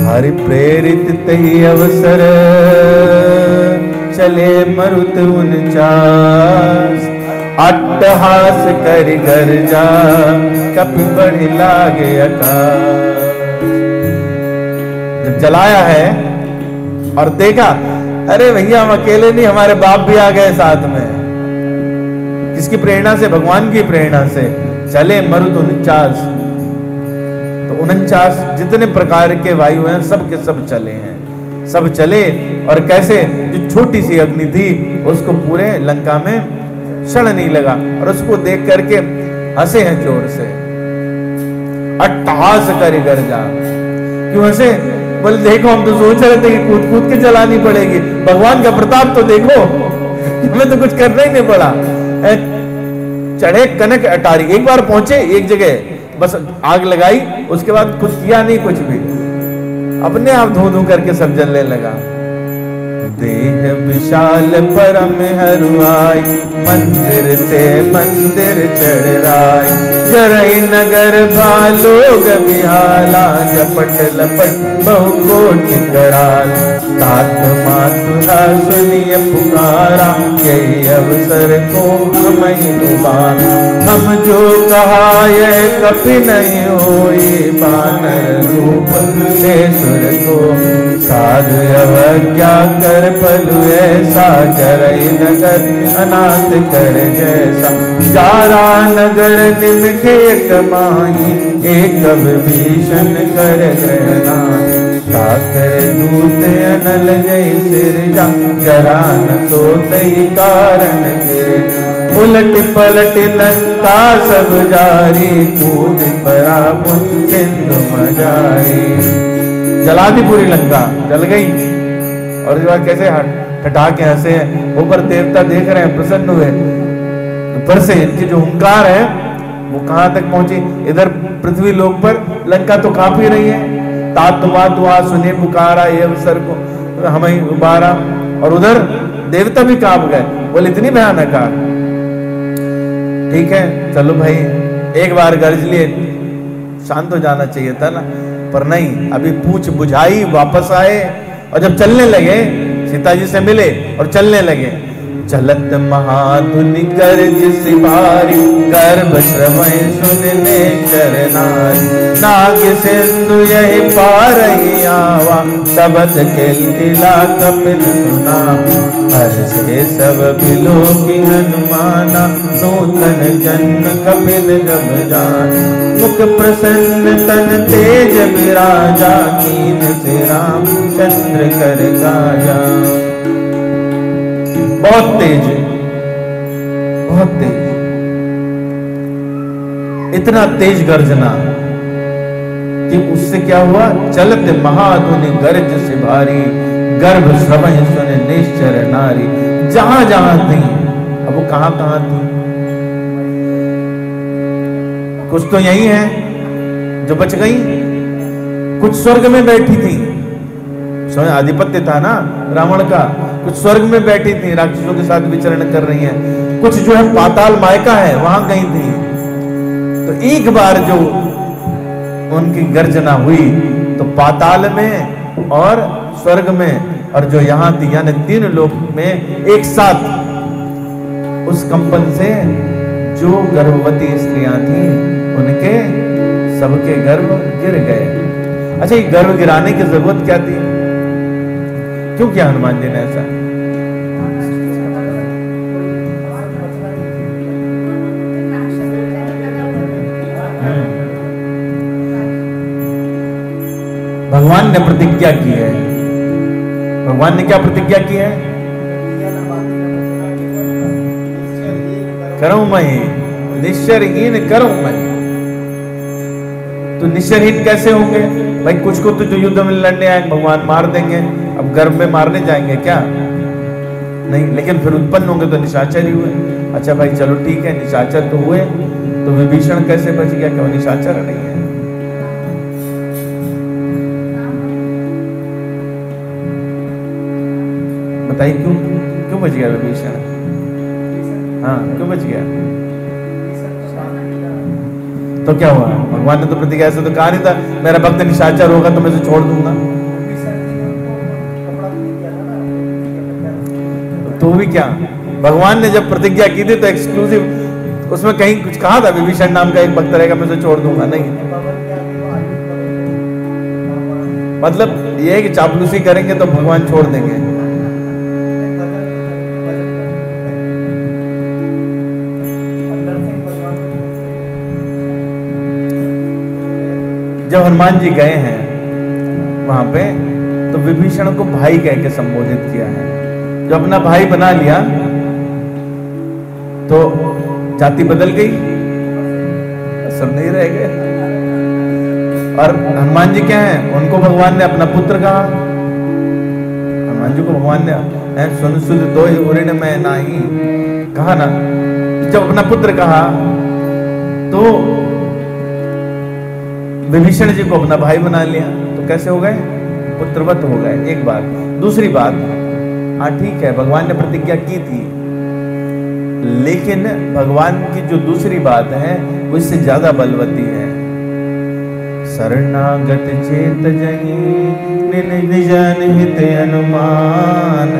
हरि प्रेरित तही अवसर, चले मरुत 49, अट्टहास करि गर्जा, कपि बढ़ि लागे आकाश। जब चलाया है और देखा, अरे भैया हम अकेले नहीं, हमारे बाप भी आ गए साथ में। किसकी प्रेरणा से, भगवान की प्रेरणा से। चले मरुत 49, तो 49 जितने प्रकार के वायु हैं सब के सब चले हैं, सब चले। और कैसे, जो छोटी सी अग्नि थी उसको पूरे लंका में क्षण नहीं लगा, और उसको देख करके हंसे हैं जोर से। अट्टहास करि गर्जा, क्यों हंसे, बोले देखो हम तो सोच रहे थे कि कूद कूद के चलानी पड़ेगी, भगवान का प्रताप तो देखो, हमें तो कुछ करना ही नहीं पड़ा। चढ़े कनक अटारी, एक बार पहुंचे एक जगह, बस आग लगाई, उसके बाद कुछ किया नहीं, कुछ भी अपने आप धो धो करके सब जलने लगा। देह विशाल परम हरुआई, मंदिर से मंदिर चढ़ाई, जरई नगर भालोग बिहाला, जपट लपट बहु कोटि कराल। तात मातुरा सुनिय पुकारा, यही अवसर को हमें डुबान। हम जो कहा यह कभी नहीं होई, बानर रूप से सुर को साधु अवज्ञा कर पलु ऐसा, जरई नगर अनाथ कर जैसा। जारा नगर निमखे कमाई, एक विभीषण कर ग्रहणा। साकर दूत अनल जय सिरजा, जरा न तो तई कारण गिरे। उलट पलट लंका सब जारी, कूद परा सिंधु मजारी। जला दी पूरी लंका, जल गई। और इसके बाद कैसे ठठा के हंसे हैं, ऊपर देवता देख रहे हैं, प्रसन्न हुए। ऊपर से इनकी जो हुंकार है वो कहां तक पहुंची, इधर पृथ्वी लोक पर लंका तो कांप ही रही है। तातुमा दुआ सुने पुकारा, ये अवसर को हमें उबारा। और उधर देवता भी कांप गए, बोले इतनी भयानक आग। ठीक है चलो भाई, एक बार गर्ज लिए, शांत हो जाना चाहिए था ना, पर नहीं, अभी पूछ बुझाई, वापस आए। और जब चलने लगे, सीता जी से मिले और चलने लगे। चलत महाधुनि गर्ज सिभारी, गर्भ श्रवय सुनने चरनारी। नाग सिंधु यही पार ही आवा, शबद किलकिला कपिल सुना। हर्षे सब बिलो की हनुमाना, नूतन जन्म कपिल जब जान। मुख प्रसन्न तन तेज विराजा, कीन से राम चंद्र कर गाजा। बहुत तेज, बहुत तेज, इतना तेज गर्जना कि उससे क्या हुआ, चलत महाधुनि गर्ज से भारी, गर्भ श्रवण सुने निश्चर नारी। जहां जहां थी, अब वो कहां कहां थी, कुछ तो यही है जो बच गई, कुछ स्वर्ग में बैठी थी, आधिपत्य था ना रावण का, कुछ स्वर्ग में बैठी थी, राक्षसों के साथ विचरण कर रही हैं, कुछ जो है पाताल मायका है वहां गई थी। तो एक बार जो उनकी गर्जना हुई तो पाताल में और स्वर्ग में और जो यहां थी यानी 3 लोक में एक साथ उस कंपन से जो गर्भवती स्त्रियां थी उनके सबके गर्भ गिर गए। अच्छा, ये गर्भ गिराने की जरूरत क्या थी? क्यों किया हनुमान जी ने ऐसा? भगवान ने प्रतिज्ञा की है। भगवान ने क्या प्रतिज्ञा की है? करूं मैं, निश्चरहीन करूं मैं। तो निश्चरहीन कैसे होंगे भाई? कुछ को तो जो युद्ध में लड़ने आए भगवान मार देंगे, अब गर्भ में मारने जाएंगे क्या? नहीं, लेकिन फिर उत्पन्न होंगे तो निशाचर ही हुए। अच्छा भाई चलो ठीक है, निशाचर तो हुए, तो विभीषण कैसे बच गया? क्या निशाचर नहीं है? बताइए क्यों बच गया विभीषण? हाँ, क्यों बच गया? तो क्या हुआ? भगवान ने तो प्रतिज्ञा से तो कहा नहीं था मेरा भक्त निशाचर होगा तो मैं इसे छोड़ दूंगा। तो भी क्या, भगवान ने जब प्रतिज्ञा की थी तो एक्सक्लूसिव उसमें कहीं कुछ कहा था विभीषण नाम का एक भक्त रहेगा मैं इसे छोड़ दूंगा? नहीं, मतलब ये है कि चापलूसी करेंगे तो भगवान छोड़ देंगे। जब हनुमान जी गए हैं वहां पे तो विभीषण को भाई कह के संबोधित किया है। जब अपना भाई बना लिया तो जाति बदल गई, सब नहीं रह गए। और हनुमान जी क्या है? उनको भगवान ने अपना पुत्र कहा। हनुमान जी को भगवान ने सुन सुध दो उऋण में नाही कहा ना। जब अपना पुत्र कहा तो विभीषण जी को अपना भाई बना लिया, तो कैसे हो गए? पुत्रवत हो गए। एक बात। दूसरी बात, हाँ ठीक है भगवान ने प्रतिज्ञा की थी, लेकिन भगवान की जो दूसरी बात है वो इससे ज्यादा बलवती है। शरणागत चेत जनी निज हित अनुमान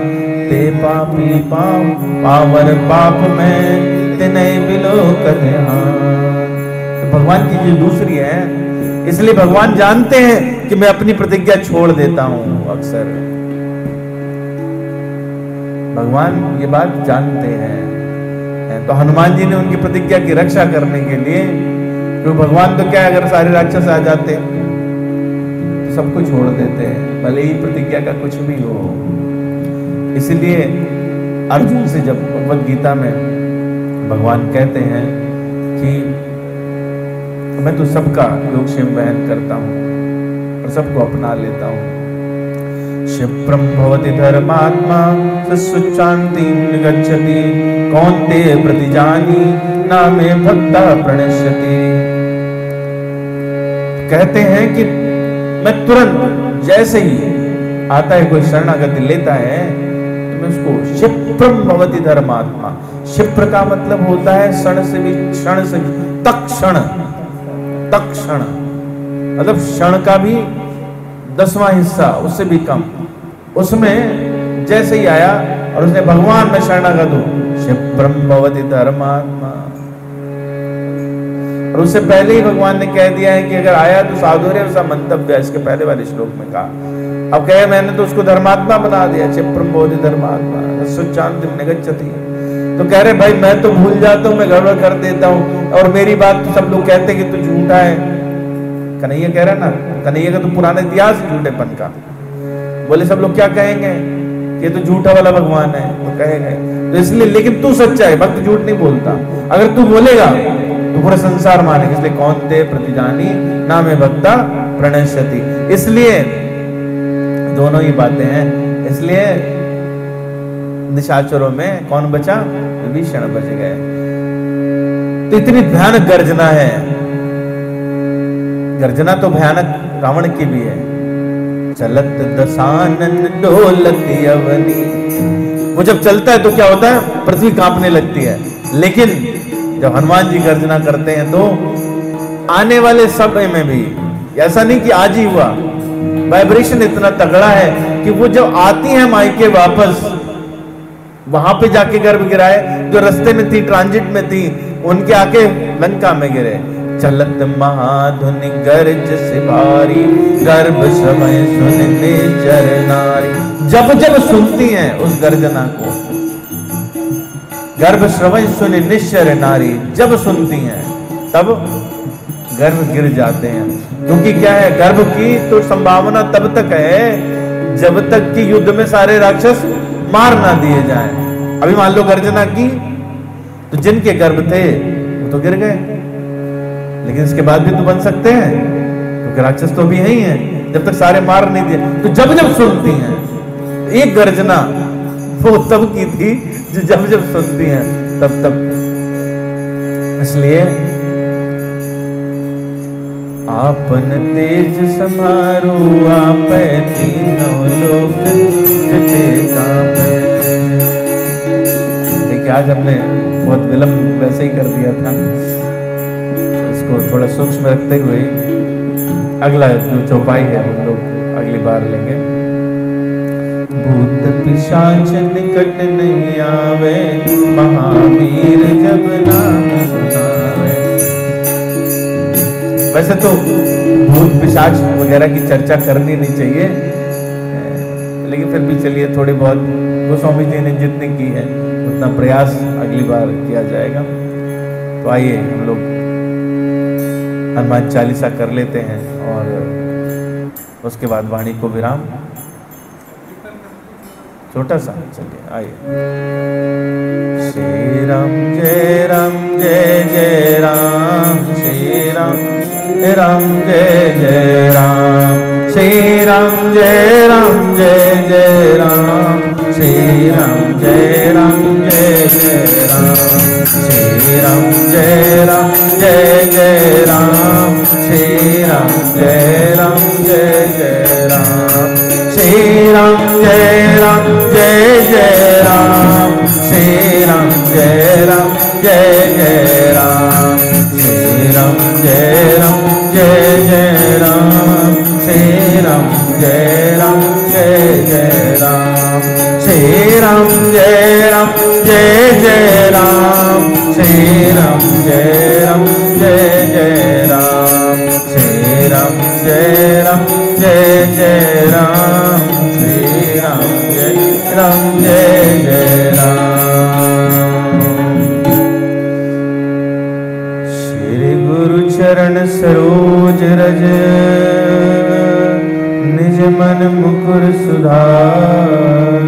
ते पापी पावर पाप में तिनय बिलोकत हान। तो भगवान की जो दूसरी है, इसलिए भगवान जानते हैं कि मैं अपनी प्रतिज्ञा छोड़ देता हूं अक्सर। भगवान ये बात जानते हैं। तो हनुमान जी ने उनकी प्रतिज्ञा की रक्षा करने के लिए, क्योंकि भगवान तो क्या है अगर सारे राक्षस आ जाते तो सबको छोड़ देते हैं, भले ही प्रतिज्ञा का कुछ भी हो। इसलिए अर्जुन से जब भगवद गीता में भगवान कहते हैं कि मैं तो सबका योगक्षेम वहन करता हूं और सबको अपना लेता हूं। क्षिप्रम भवति धर्मात्मा सुचांति गच्छति कौन्ते प्रतिजानी नामे भक्ता प्रणश्यति। कहते हैं कि मैं तुरंत जैसे ही आता है कोई शरणागति लेता है तो मैं उसको क्षिप्रम भवति धर्मात्मा। क्षिप्र का मतलब होता है क्षण से भी, क्षण से तत्क्षण, तत्क्षण मतलब क्षण का भी 10वां हिस्सा, उससे भी कम। उसमें जैसे ही आया और उसने भगवान में शरणागत हूं, क्षिप्रम भवति धर्मात्मा। और उससे पहले ही भगवान ने कह दिया है कि अगर आया तो साधुर्य उसका मंतव्य, इसके पहले वाले श्लोक में कहा। अब कहे मैंने तो उसको धर्मात्मा बना दिया, क्षिप्रम भवति धर्मात्मा सुचांतिम निगच्छति। तो कह रहे भाई मैं तो भूल जाता हूं, मैं गड़बड़ कर देता हूं और मेरी बात तो सब लोग कहते हैं कि तू झूठा है। कन्हैया कह रहा ना, कन्हैया का तो पुराना इतिहास झूठेपन का। बोले सब लोग क्या कहेंगे कि ये तो झूठा वाला भगवान है, तो कहेंगे तो इसलिए, लेकिन तू सच्चा है, भक्त झूठ नहीं बोलता। अगर तू बोलेगा तो पूरा संसार मानेगा। इसलिए कौन्ते प्रतिजानी नामे भक्ता प्रणश्यति। इसलिए दोनों ही बातें हैं। इसलिए निशाचरों में कौन बचा? विभीषण बच गए। तो इतनी भयानक गर्जना है। गर्जना तो भयानक रावण की भी है। चलत दशानन डोलत अवनी। वो जब चलता है तो क्या होता है? पृथ्वी कांपने लगती है। लेकिन जब हनुमान जी गर्जना करते हैं तो आने वाले समय में भी ऐसा नहीं कि आज ही हुआ, वाइब्रेशन इतना तगड़ा है कि वो जब आती है मायके वापस, वहां पे जाके गर्भ गिराए, जो रास्ते में थी, ट्रांजिट में थी, उनके आके लंका में गिरे। चलत महाधुनि गर्ज से भारी, गर्भ समय सुन निश्चर नारी। जब जब सुनती हैं उस गर्जना को, गर्भ श्रवण सुन निश्चर नारी, जब सुनती हैं तब गर्भ गिर जाते हैं। क्योंकि क्या है, गर्भ की तो संभावना तब तक है जब तक कि युद्ध में सारे राक्षस मार ना दिए जाएं। अभी मान लो गर्जना की, तो जिनके गर्भ थे वो तो गिर गए, लेकिन इसके बाद भी तो बन सकते हैं, क्योंकि राक्षस तो भी यही हैं, जब तक सारे मार नहीं दिए। तो जब जब सुनती हैं, एक गर्जना वो तब की थी जो जब जब सुनती हैं तब तब। इसलिए आपन तेज समारो, आप तीनों लोक देखिए, आज हमने बहुत विलंब वैसे ही कर दिया था, इसको थोड़ा सूक्ष्म रखते हुए अगला जो चौपाई है हम लोग अगली बार लेंगे। भूत पिशाच निकट नहीं आवे, महावीर जब नाम सुनावे। वैसे तो भूत पिशाच वगैरह की चर्चा करनी नहीं चाहिए, लेकिन फिर भी चलिए थोड़ी बहुत गोस्वामी जी ने जितनी की है उतना प्रयास अगली बार किया जाएगा। तो आइए हम लोग हनुमान चालीसा कर लेते हैं और उसके बाद वाणी को विराम, छोटा सा। चलिए आइए। श्री राम जय राम जय जय राम, श्री राम जय जय राम, श्री राम जय राम जय जय राम, श्री राम जय राम जय जय राम, श्री राम जय राम जय जय राम, श्री राम जय राम जय जय राम, श्री राम जय राम जय जय राम, श्री राम जय राम जय जय राम, श्री राम जय राम जय जय राम, श्री राम जय राम जय जय राम, श्री राम जय राम जय जय राम, श्री राम जय राम जय जय राम, श्री राम जय राम जय जय राम, श्री राम जय राम जय जय राम। श्री गुरु चरण सरोज रज, निज मन मुकुर सुधार,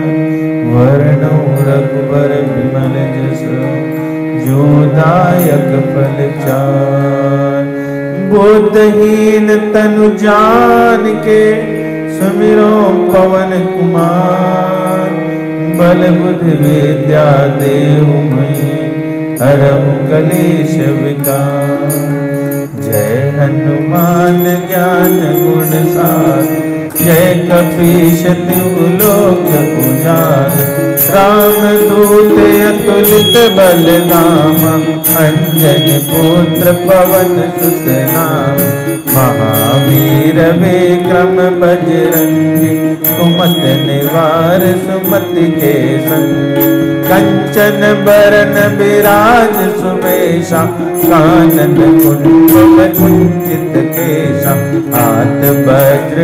वर्णो रघुबर विमल जस, जो दायक फल चार। बुद्धहीन तनु जान के, सुमिरो पवन कुमार, बल बुद्धि विद्या देहु मई, हरहु कलेश विकार। जय हनुमान ज्ञान गुण सार, जय कपीश तिहु लोक उजागर। राम दूत अतुलित बल धामा, अंजनी पुत्र पवन सुत नाम। महावीर विक्रम बजरंगी, कुमत निवार सुमति के संग। कंचन बरन विराज सुबेशा, कानन कुंडल कुंचित केशा। हाथ वज्र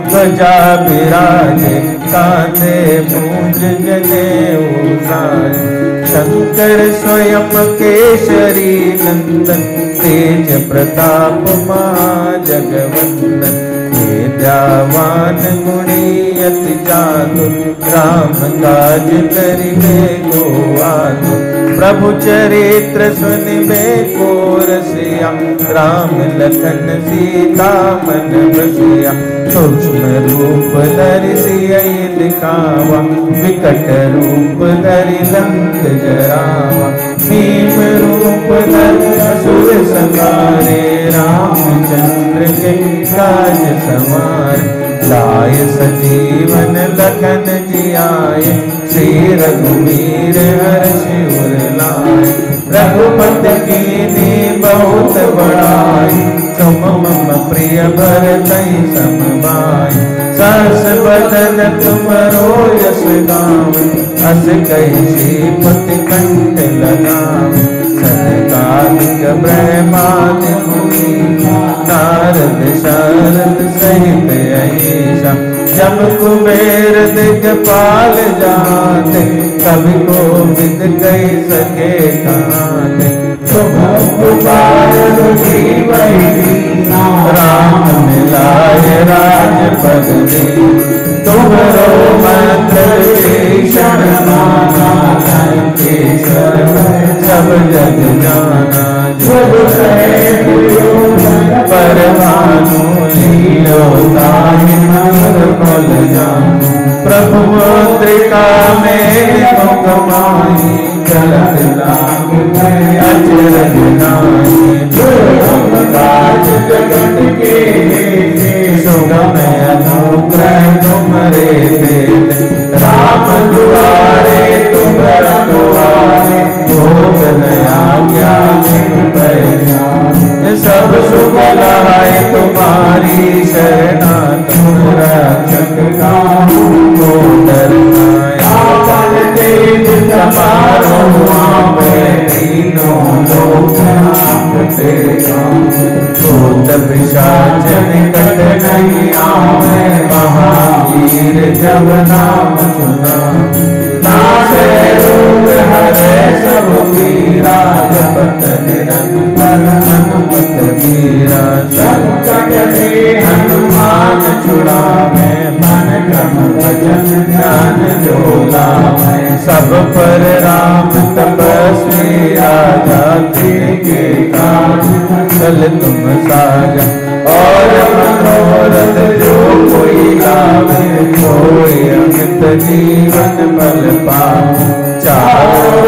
ध्वजा विराजे, कांधे मूंज जनेऊ साजे। शंकर स्वयं केसरी नंदन, तेज प्रताप महाजगवंदन। विद्यावान गुणी अति चातुर, राम काज करिबे को आतुर। प्रभु चरित्र सुनिबे को रसिया, राम लखन सीता मन बसिया। सूक्ष्म रूप धरि सियहि दिखावा, विकट रूप धरि लंक जरावा। भीम रूप धरि असुर संहारे, रामचंद्र के काज सवारे। लाय सजीव संजीवन लखन जियाए, श्री रघुवीर हर्षि उर लाए। रघुपति कीन्ही बहुत बड़ाई, तुम मम प्रिय भरतहि सम भाई। सहस बदन तुमरो यश गावै, अस कहि श्रीपति कंठ लगावै। सनकादिक ब्रह्मादि मुनि, नारद शारद सहित अहीसा। जब कुबेर दिगपाल जाते, कवि कोविद कहि सके काते। तुम उपकार जीवै दीना, राम मिलाय राजपद दीन। तुमरो मंत्र भीषण माना, लंकेश्वर सब जग जाना। जुग परमानु लीलो ताहि नर बल जानु। प्रभु मुद्रिका मेलि मुख माहि, चलत लांघ अचरज नाहि। दुर्गम काज जगत के हेते, सुगम अनुग्रह तुमरे तेते। राम दुआरे तुम रखवारे, भोग दया क्या सब सुख लहाय तुम्हारी शरणा। तुम रक्षक काहू को डरना, आपन तेज समारो आपे। तीनों लोक आपते काहू, भूत पिशाच निकट नहीं आवे। महावीर जब नाम सुनावे, नासे रोग हरे सब पीरा। जपत निरंतर हनुमत वीरा, संकट ते हनुमान छुड़ावे। मन क्रम भजन ध्यान जो लावे। सब पर राम तपस्वी राजा, के काज चल तुम साजा। और मनोरथ जो कोई लावे, कोई अमित जीवन फल पावे। चारों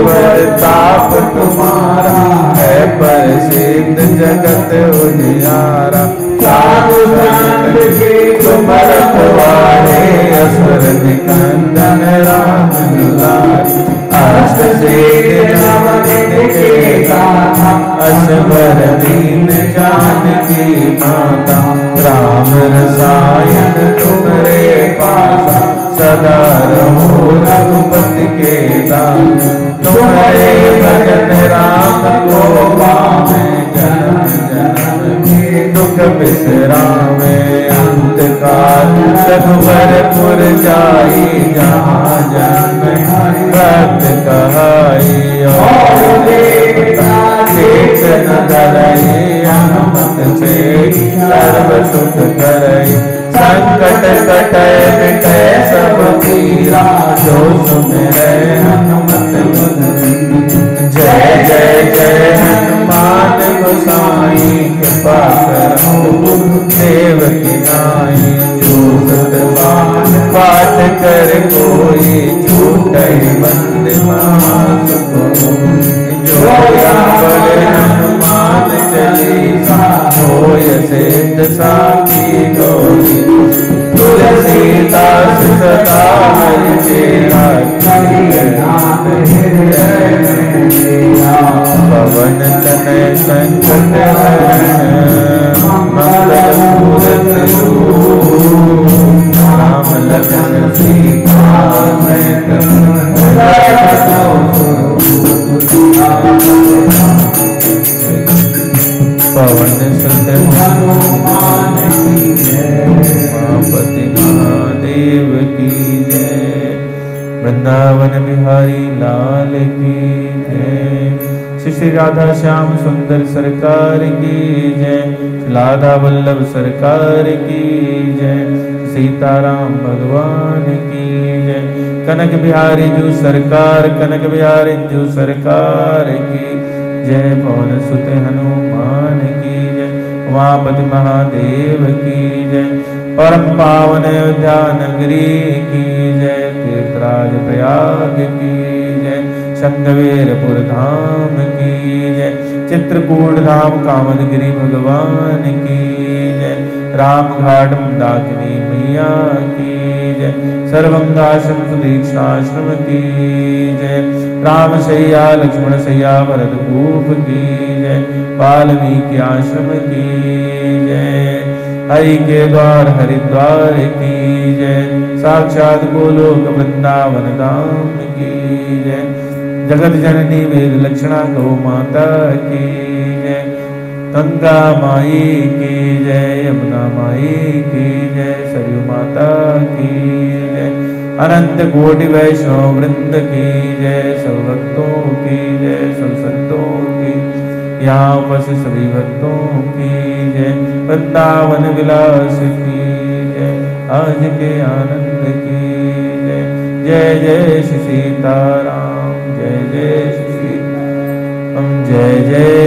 ओर ताप तुम्हारा, है प्रसिद्ध जगत उजियारा। साधु संत के तुम रखवारे, असुर निकंदन राम दुलारे। अष्ट सिद्धि नव निधि के दाता, असवर दीन जानकी माता। राम रसायन तुमरे पासा, सदा रहो रघुपति के दास। तुम्हारे भजन राम को पावे, जन्म जन्म के दुख बिसरावे। अंत काल रघुवरपुर जाई, जहाँ जन्म भक्त कहाई। और देवता देख न डरई, हनुमत से सर्व सुख करई। संकट कटै मिटै सब पीरा, जो सुमिरै हनुमत बलबीरा। जय जय जय हनुमान गोसाई, कृपा करो देव की नाई। जो सत बात पाठ कर कोई, छूटै बंद महासुख। जो बड़े हनुमान चालीसा, होय सिद्ध साखी गौरी। तुलसीदास सदा हरि चेरा, पवन तनय संकट हरण। मंगल मूरत राम लखन सीता सहित। पवन सुत हनुमान की जय, उमापति महादेव की जय। वृंदावन बिहारी लाल की जय। श्री राधा श्याम सुंदर सरकार की जय। राधा वल्लभ सरकार की जय। सीताराम भगवान की जय। कनक बिहारी जू सरकार, कनक बिहारी जू सरकार की जय। पवन सुत हनुमान की जय। उमापति महादेव की जय। परम पावन अयोध्या नगरी की जय। तीर्थराज प्रयाग की जय। शंखवेरपुर धाम की जय। चित्रकूट धाम कामदगिरि भगवान की जय। राम घाट मंदाकिनी मैया की जय। सर्वंगाश्रम सुदीक्षाश्रम की जय। राम सैया लक्ष्मण सैया भरत भूप की जय। वाल्मीकि आश्रम की जय। हरि के द्वार हरिद्वार की जय। साक्षात गोलोक वृंदावन धाम की जय। जगत जननी वेद लक्षणा गौ माता की जय। गंगा माई की जय। यमुना माई की जय। सरयू माता की जय। अनंत कोटि वैष्णव वृंद की जय। सब भक्तों की जय। सब संतों की यहाँ उपस्थित सभी भक्तों की जय। वृंदावन विलास की जय। आज के आनंद की जय। जय जय श्री सीताराम। जय जय श्री जय जय